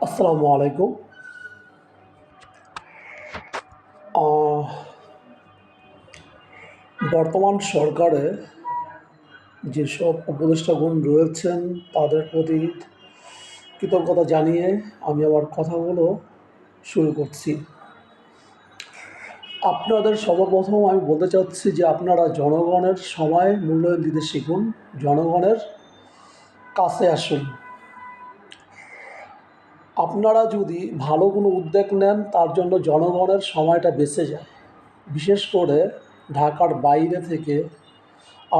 আসসালামু আলাইকুম। আহ, বর্তমান সরকারে যেসব উপদেষ্টাগণ রয়েছেন তাদের প্রতি কৃতজ্ঞতা জানিয়ে আমি আমার কথাগুলো শুরু করছি। আপনাদের সর্বপ্রথম আমি বলতে চাচ্ছি যে আপনারা জনগণের সময় মূল্যায়ন দিতে শিখুন, জনগণের কাছে আসুন। আপনারা যদি ভালো কোনো উদ্যোগ নেন তার জন্য জনগণের সময়টা বেঁচে যায়। বিশেষ করে ঢাকার বাইরে থেকে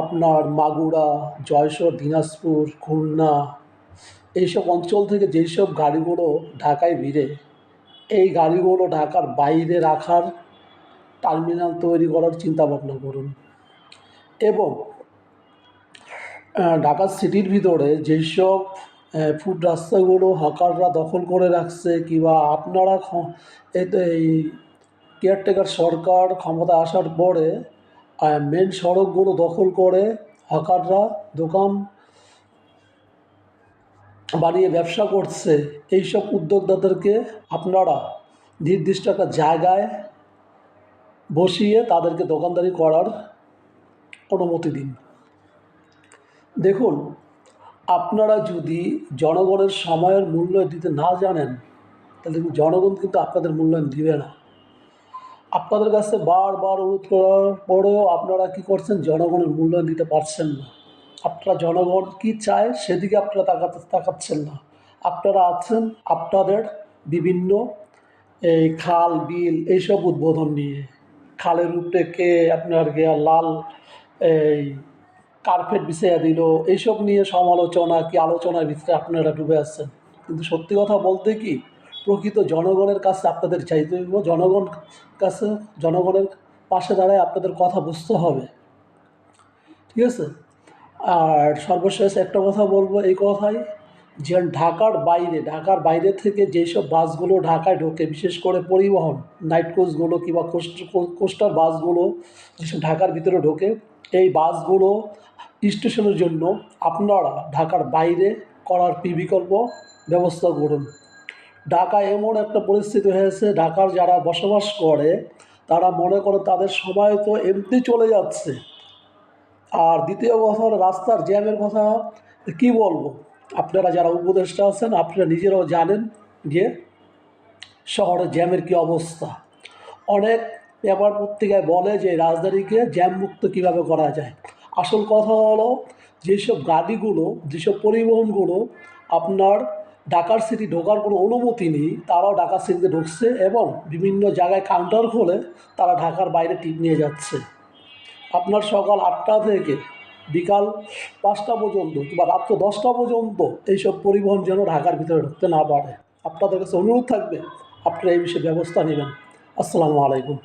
আপনার মাগুরা, যশোর, দিনাজপুর, খুলনা এইসব অঞ্চল থেকে যেসব গাড়িগুলো ঢাকায় ভিড়ে, এই গাড়িগুলো ঢাকার বাইরে রাখার টার্মিনাল তৈরি করার চিন্তাভাবনা করুন। এবং ঢাকা সিটির ভিতরে যেসব ফুড রাস্তাগুলো হকাররা দখল করে রাখছে, কিংবা আপনারা এতে এই কেয়ারটেকার সরকার ক্ষমতা আসার পরে মেন সড়কগুলো দখল করে হকাররা দোকান বানিয়ে ব্যবসা করছে, এইসব উদ্যোক্তাদেরকে আপনারা নির্দিষ্ট একটা জায়গায় বসিয়ে তাদেরকে দোকানদারি করার অনুমতি দিন। দেখুন, আপনারা যদি জনগণের সময়ের মূল্য দিতে না জানেন তাহলে কিন্তু জনগণ কিন্তু আপনাদের মূল্যায়ন দিবে না। আপনাদের কাছে বারবার অনুরোধ করার পরেও আপনারা কী করছেন, জনগণের মূল্যায়ন দিতে পারছেন না। আপনারা জনগণ কী চায় সেদিকে আপনারা তাকাচ্ছেন না। আপনারা আছেন আপনাদের বিভিন্ন এই খাল বিল এইসব উদ্বোধন নিয়ে। খালের উপরে কে আপনার গিয়া লাল এই কার্পেট বিছাইয়া দিল, এইসব নিয়ে সমালোচনা কি আলোচনার ভিতরে আপনারা ডুবে আছেন। কিন্তু সত্যি কথা বলতে কি, প্রকৃত জনগণের কাছে আপনাদের চাইতে হইব, কাছে জনগণের পাশে দাঁড়ায় আপনাদের কথা বুঝতে হবে। ঠিক আছে? আর সর্বশেষ একটা কথা বলবো, এই কথাই যে ঢাকার বাইরে থেকে যেসব বাসগুলো ঢাকায় ঢোকে, বিশেষ করে পরিবহন নাইট কোচগুলো কিংবা কোস্টার বাসগুলো যেসব ঢাকার ভিতরে ঢোকে, এই বাসগুলো স্টেশনের জন্য আপনারা ঢাকার বাইরে করার বিকল্প ব্যবস্থা করুন। ঢাকায় এমন একটা পরিস্থিতি হয়েছে, ঢাকার যারা বসবাস করে তারা মনে করে তাদের সময় তো এমনি চলে যাচ্ছে। আর দ্বিতীয় কথা হলো রাস্তার জ্যামের কথা কী বলবো। আপনারা যারা উপদেষ্টা আছেন আপনারা নিজেরাও জানেন যে শহরে জ্যামের কী অবস্থা। অনেক পেপার পত্রিকায় বলে যে রাজধানীকে জ্যামমুক্ত কীভাবে করা যায়। আসল কথা হলো যেসব গাড়িগুলো, যেসব পরিবহনগুলো আপনার ঢাকার সিটি ঢোকার কোনো অনুমতি নেই, তারাও ঢাকার সিটিতে ঢুকছে এবং বিভিন্ন জায়গায় কাউন্টার খুলে তারা ঢাকার বাইরে টিপ নিয়ে যাচ্ছে। আপনার সকাল 8টা থেকে বিকাল 5টা পর্যন্ত কিংবা রাত্র 10টা পর্যন্ত এইসব পরিবহন যেন ঢাকার ভিতরে ঢুকতে না পারে। আপনাদের কাছে অনুরোধ থাকবে আপনারা এই বিষয়ে ব্যবস্থা নেবেন। আসসালামু আলাইকুম।